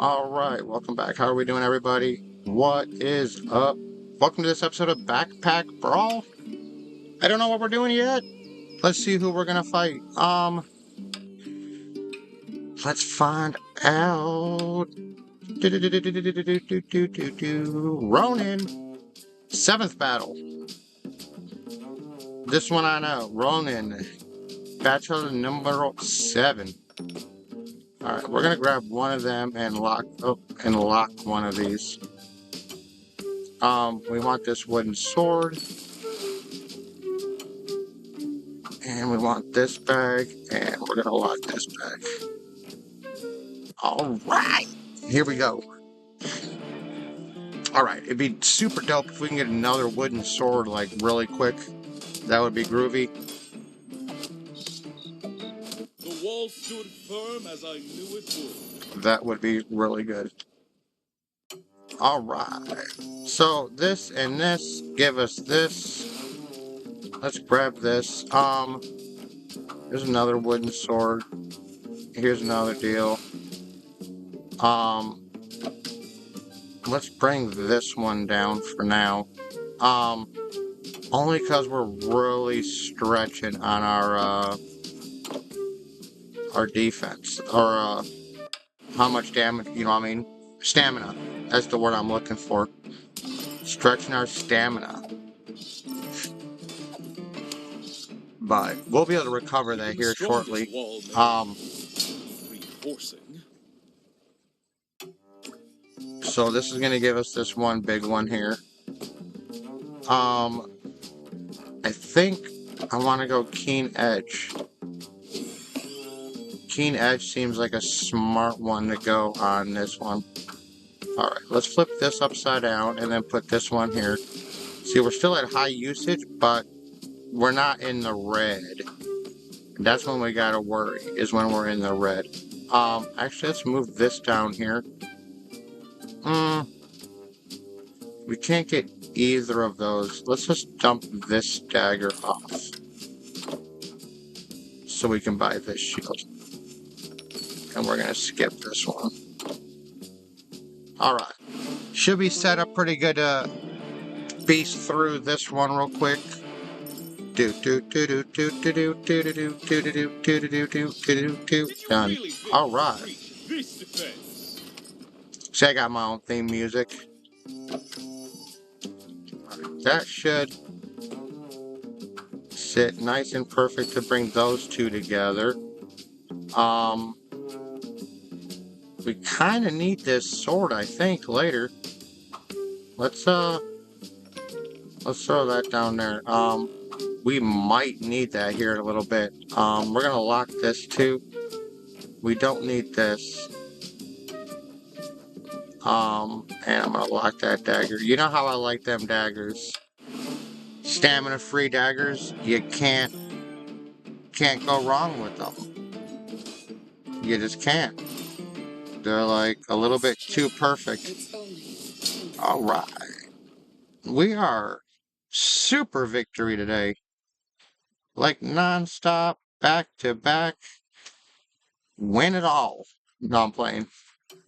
Alright, welcome back. How are we doing, everybody? What is up? Welcome to this episode of Backpack Brawl. I don't know what we're doing yet. Let's see who we're gonna fight. Let's find out. Ronan. 7th battle. This one I know. Ronan. Battle number 7. Alright, we're gonna grab one of them and lock one of these. We want this wooden sword. And we want this bag, and we're gonna lock this bag. Alright! Here we go. Alright, it'd be super dope if we can get another wooden sword, like, really quick. That would be groovy. The wall stood firm as I knew it would. That would be really good. Alright. So, this and this give us this. Let's grab this. Here's another wooden sword. Here's another deal. Let's bring this one down for now. Only because we're really stretching on our defense. Or, how much damage, you know what I mean? Stamina. That's the word I'm looking for. Stretching our stamina. But we'll be able to recover that here shortly. So this is gonna give us this one big one here. I think I want to go Keen Edge. Keen Edge seems like a smart one to go on this one. Alright, let's flip this upside down and then put this one here. See, we're still at high usage, but we're not in the red. That's when we gotta worry, is when we're in the red. Actually, let's move this down here. We can't get either of those. Let's just dump this dagger off. So we can buy this shield. And we're gonna skip this one. Alright. Should be set up pretty good to beast through this one real quick. Done. Alright. See, I got my own theme music. That should sit nice and perfect to bring those two together. We kind of need this sword, I think, later. Let's throw that down there. We might need that here in a little bit. We're gonna lock this too. We don't need this. And I'm gonna lock that dagger. You know how I like them daggers. Stamina free daggers, you can't go wrong with them. You just can't. They're like a little bit too perfect. Alright. We are super victory today. Like non-stop, back to back. Win it all. No, I'm playing.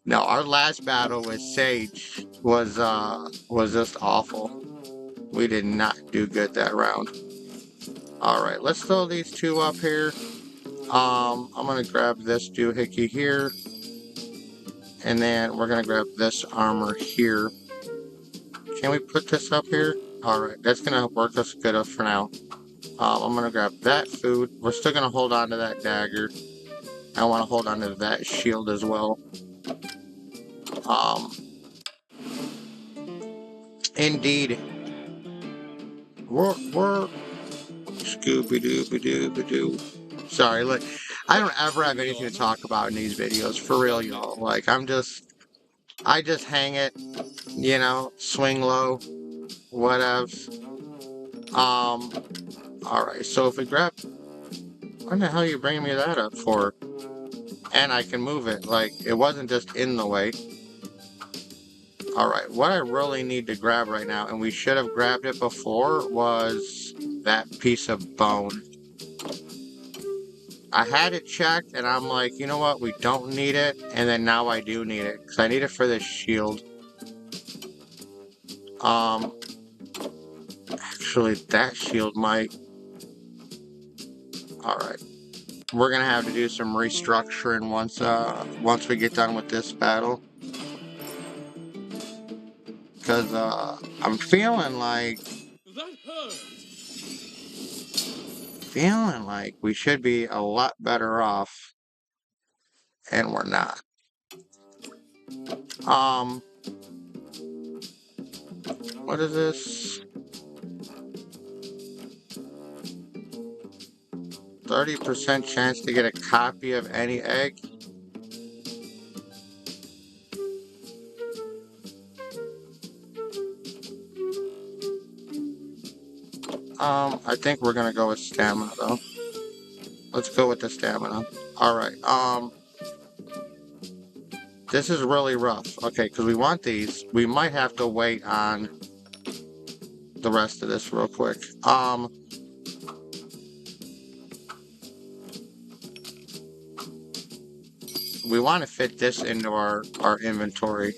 No, our last battle with Sage was just awful. We did not do good that round. Alright, let's throw these two up here. I'm gonna grab this doohickey here. And then we're gonna grab this armor here. Can we put this up here? Alright, that's gonna work us good for now. I'm gonna grab that food. We're still gonna hold on to that dagger. I want to hold on to that shield as well. Indeed. We're Scooby-Dooby-Dooby-Doo. Sorry, look, I don't ever have anything to talk about in these videos, for real, y'all. Like, I just hang it, you know, swing low, whatevs. Alright, so if we grab... What the hell are you bringing me that up for? And I can move it, like, it wasn't just in the way. Alright, what I really need to grab right now, and we should have grabbed it before, was that piece of bone. I had it checked, and I'm like, you know what? We don't need it. And then now I do need it, because I need it for this shield. Actually, that shield might... Alright. We're gonna have to do some restructuring once we get done with this battle. Because, I'm feeling like... That hurt. Feeling like we should be a lot better off. And we're not. What is this? 30% chance to get a copy of any egg. I think we're gonna go with stamina though. Let's go with the stamina. Alright, this is really rough. Okay, because we want these. We might have to wait on the rest of this real quick. We want to fit this into our inventory.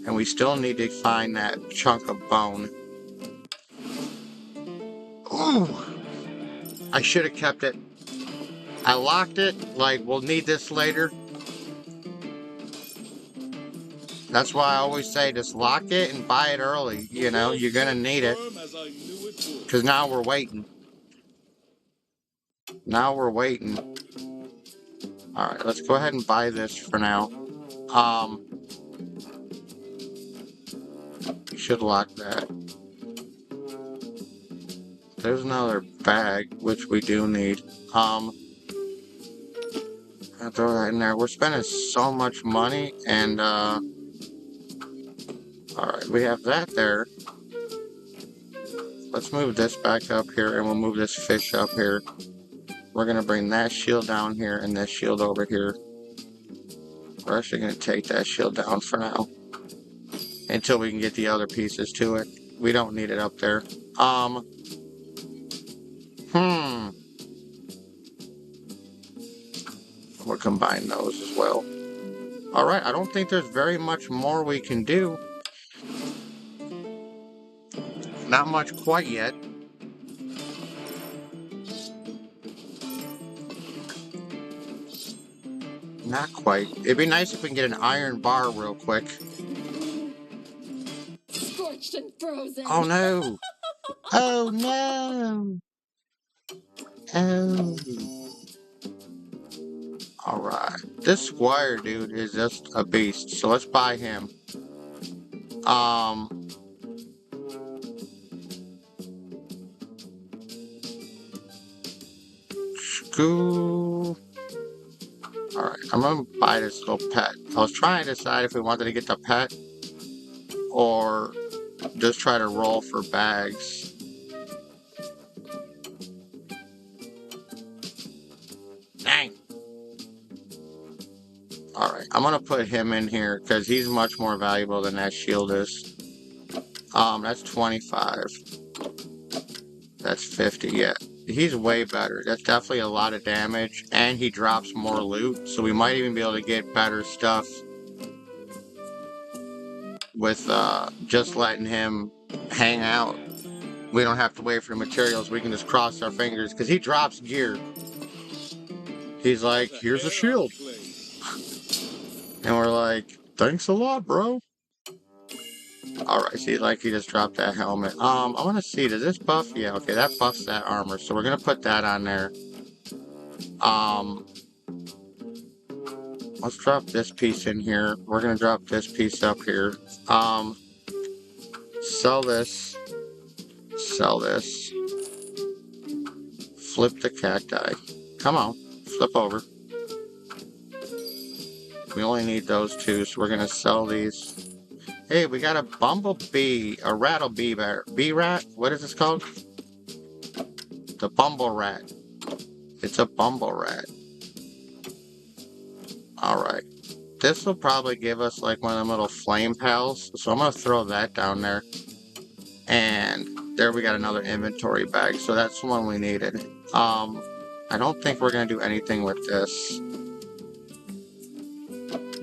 And we still need to find that chunk of bone. Ooh! I should have kept it. I locked it, like, we'll need this later. That's why I always say just lock it and buy it early. You know, you're gonna need it. Because now we're waiting. Now we're waiting. Alright, let's go ahead and buy this for now. You should lock that. There's another bag, which we do need. I'll throw that in there. We're spending so much money, and, alright, we have that there. Let's move this back up here, and we'll move this fish up here. We're gonna bring that shield down here, and this shield over here. We're actually gonna take that shield down for now. Until we can get the other pieces to it. We don't need it up there. We'll combine those as well. Alright, I don't think there's very much more we can do. Not much quite yet. Not quite. It'd be nice if we can get an iron bar real quick. Scorched and frozen. Oh no! Oh no! Oh. Alright. This squire dude is just a beast, so let's buy him. Scoo. Alright, I'm gonna buy this little pet. I was trying to decide if we wanted to get the pet or just try to roll for bags. Dang. Alright, I'm gonna put him in here because he's much more valuable than that shield is. That's 25. That's 50, yeah. He's way better. That's definitely a lot of damage, and he drops more loot, so we might even be able to get better stuff with just letting him hang out. We don't have to wait for materials. We can just cross our fingers, because he drops gear. He's like, here's a shield. And we're like, thanks a lot, bro. Alright, see, like, he just dropped that helmet. I want to see, does this buff? Yeah, okay, that buffs that armor, so we're going to put that on there. Let's drop this piece in here. We're going to drop this piece up here. Sell this. Sell this. Flip the cacti. Come on, flip over. We only need those two, so we're going to sell these. Hey, we got a bumblebee, a rattle bee bear. Bee rat? What is this called? The bumble rat. It's a bumble rat. Alright. This will probably give us like one of them little flame pals. So I'm going to throw that down there. And there we got another inventory bag. So that's the one we needed. I don't think we're gonna do anything with this.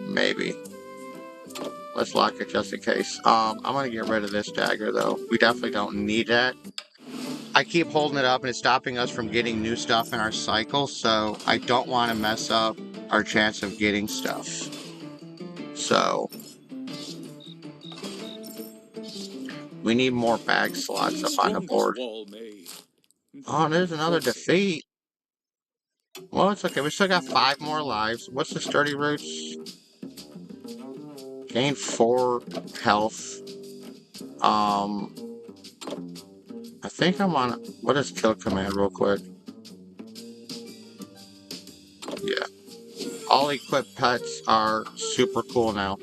Maybe. Let's lock it just in case. I'm gonna get rid of this dagger though. We definitely don't need that. I keep holding it up and it's stopping us from getting new stuff in our cycle, so I don't want to mess up our chance of getting stuff. So we need more bag slots up on the board. Oh, there's another defeat. Well, it's okay. We still got 5 more lives. What's the sturdy roots? Gain 4 health. I think I'm on... What is kill command real quick? Yeah. All equipped pets are super cool now.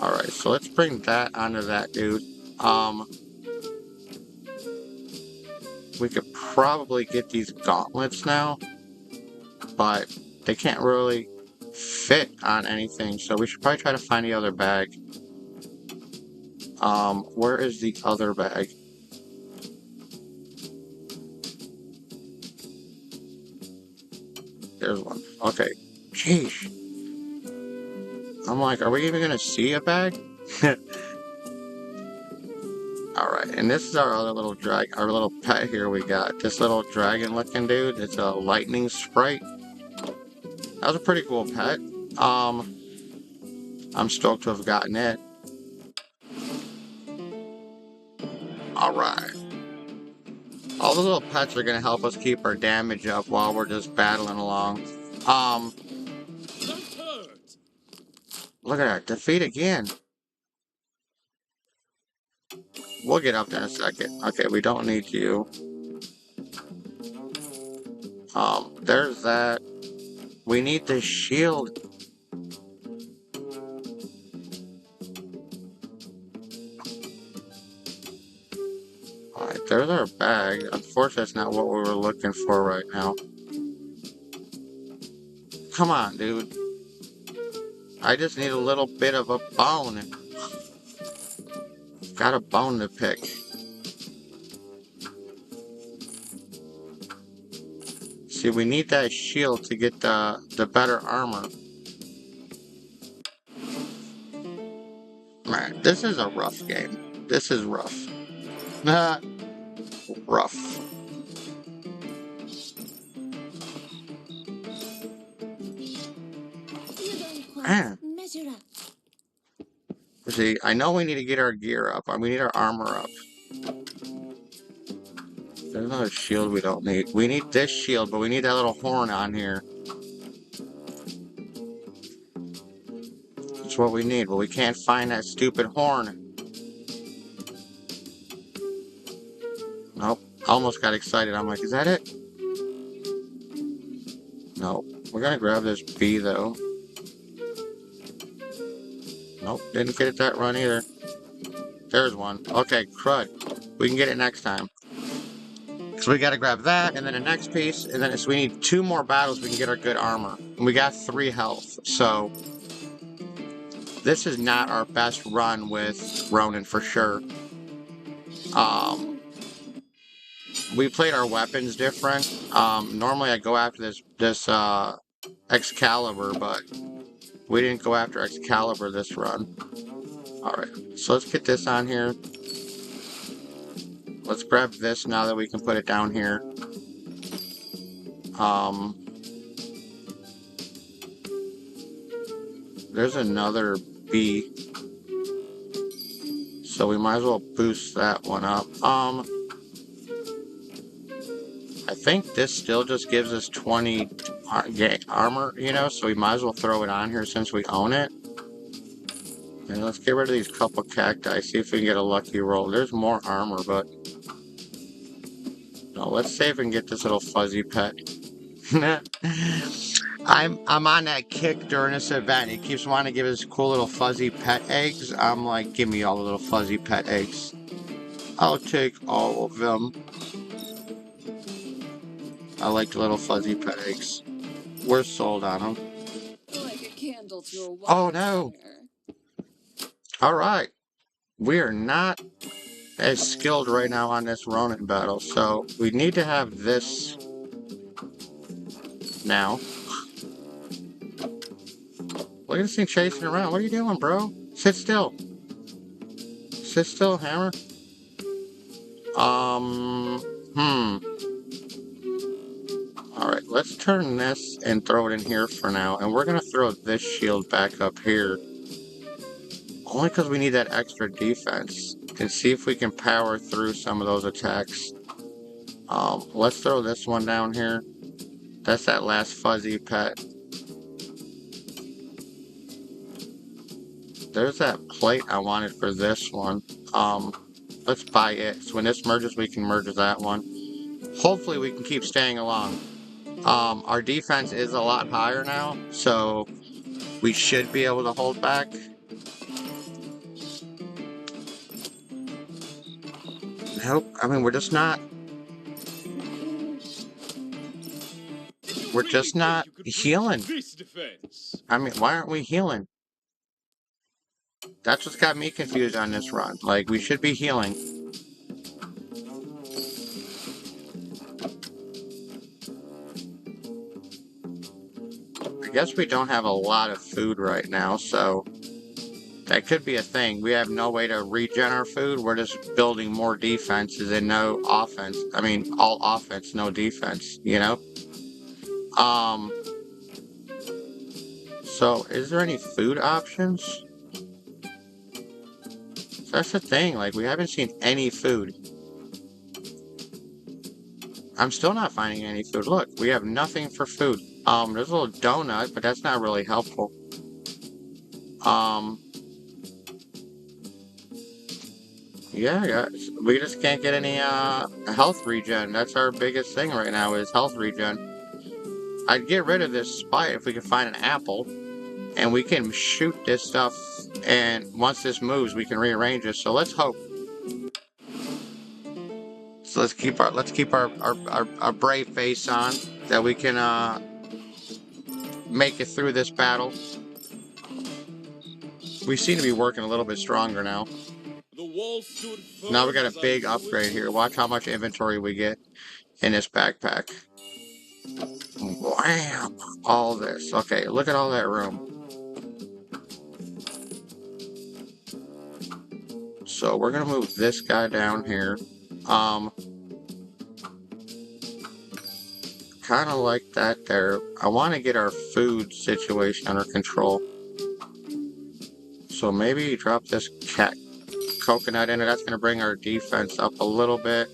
Alright, so let's bring that onto that dude. We could probably get these gauntlets now, but they can't really fit on anything, so we should probably try to find the other bag. Where is the other bag? There's one. Okay. Sheesh. I'm like, are we even gonna see a bag? Alright, and this is our other little our little pet here we got. This little dragon looking dude. It's a lightning sprite. That was a pretty cool pet. I'm stoked to have gotten it. Alright. All the little pets are gonna help us keep our damage up while we're just battling along. Look at that. Defeat again. We'll get up there in a second. Okay, we don't need you. There's that. We need the shield. Alright, there's our bag. Unfortunately, that's not what we were looking for right now. Come on, dude. I just need a little bit of a bone. Got a bone to pick. See, we need that shield to get the better armor. Man, this is a rough game. This is rough. Rough. Man. See, I know we need to get our gear up. We need our armor up. There's another shield we don't need. We need this shield, but we need that little horn on here. That's what we need, but we can't find that stupid horn. Nope. Almost got excited. I'm like, is that it? No. We're gonna grab this bee, though. Nope. Didn't get it that run either. There's one. Okay, crud. We can get it next time. So we gotta grab that, and then the next piece, and then so we need 2 more battles we can get our good armor. And we got 3 health, so this is not our best run with Ronan for sure. We played our weapons different. Normally I go after this Excalibur, but we didn't go after Excalibur this run. Alright, so let's get this on here. Let's grab this now that we can put it down here. There's another bee. So we might as well boost that one up. I think this still just gives us 20 armor, you know, so we might as well throw it on here since we own it. And let's get rid of these couple cacti, see if we can get a lucky roll. There's more armor, but... No, let's see if we can get this little fuzzy pet. I'm on that kick during this event. He keeps wanting to give us cool little fuzzy pet eggs. I'm like, give me all the little fuzzy pet eggs. I'll take all of them. I like the little fuzzy pet eggs. We're sold on them. Like a candle to a Oh no! Alright. We are not as skilled right now on this Ronan battle, so we need to have this now. Look at this thing chasing around. What are you doing, bro? Sit still. Sit still, Hammer. Alright, let's turn this and throw it in here for now. And we're gonna throw this shield back up here. Only because we need that extra defense. And see if we can power through some of those attacks. Let's throw this one down here. That's that last fuzzy pet. There's that plate I wanted for this one. Let's buy it. So when this merges, we can merge that one. Hopefully we can keep staying along. Our defense is a lot higher now, so we should be able to hold back. Nope, I mean, we're just not healing. I mean, why aren't we healing? That's what's got me confused on this run. Like, we should be healing. I guess we don't have a lot of food right now, so that could be a thing. We have no way to regen our food. We're just building more defenses and no offense. I mean, all offense, no defense, you know? So is there any food options? That's the thing, like, we haven't seen any food. I'm still not finding any food. Look, we have nothing for food. There's a little donut, but that's not really helpful. Yeah, guys, we just can't get any, health regen. That's our biggest thing right now, is health regen. I'd get rid of this spite if we could find an apple, and we can shoot this stuff, and once this moves, we can rearrange it, so let's hope. So let's keep our brave face on, that we can, make it through this battle. We seem to be working a little bit stronger now. Now we got a big upgrade here. Watch how much inventory we get in this backpack. Wham! All this. Okay, look at all that room. So we're gonna move this guy down here. Kind of like that there. I want to get our food situation under control. So maybe drop this cat coconut in it. That's going to bring our defense up a little bit.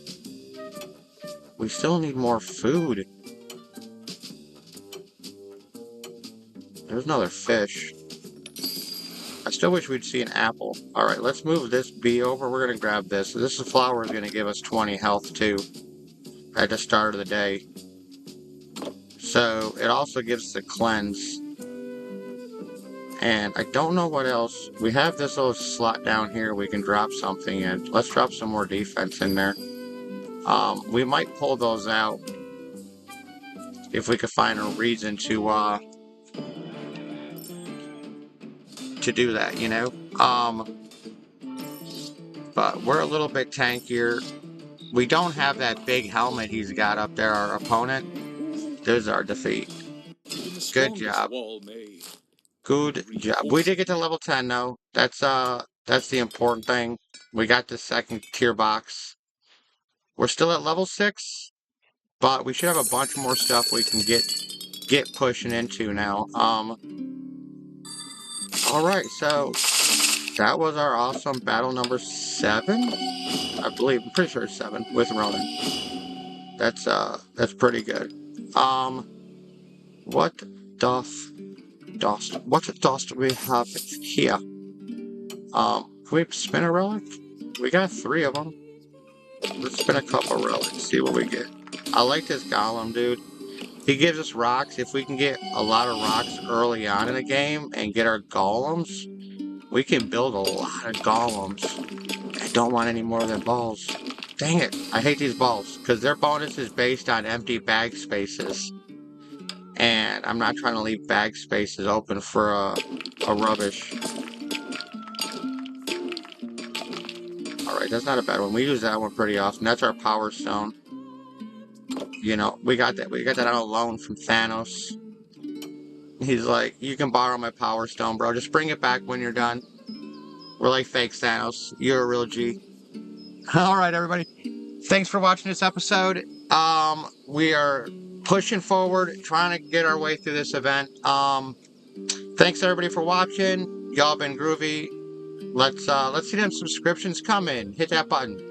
We still need more food. There's another fish. I still wish we'd see an apple. Alright, let's move this bee over. We're going to grab this. This flower is going to give us 20 health too at the start of the day. So it also gives us a cleanse. And I don't know what else. We have this little slot down here we can drop something in. Let's drop some more defense in there. We might pull those out if we could find a reason to do that, you know? But we're a little bit tankier. We don't have that big helmet he's got up there, our opponent. There's our defeat. Good job. Good job. We did get to level 10 though. That's the important thing. We got the second tier box. We're still at level 6, but we should have a bunch more stuff we can get pushing into now. Alright, so that was our awesome battle number 7. I believe, I'm pretty sure it's 7 with Ronan. That's pretty good. What doth we have here? Can we spin a relic? We got 3 of them. Let's spin a couple relics, see what we get. I like this golem, dude. He gives us rocks. If we can get a lot of rocks early on in the game and get our golems, we can build a lot of golems. I don't want any more of their balls. Dang it, I hate these balls, because their bonus is based on empty bag spaces. And I'm not trying to leave bag spaces open for a rubbish. Alright, that's not a bad one. We use that one pretty often. That's our power stone. You know, we got that on a loan from Thanos. He's like, you can borrow my power stone, bro. Just bring it back when you're done. We're like fake Thanos. You're a real G. All right, everybody. Thanks for watching this episode. We are pushing forward, trying to get our way through this event. Thanks everybody for watching. Y'all been groovy. Let's see them subscriptions come in. Hit that button.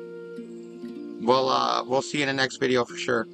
We'll see you in the next video for sure.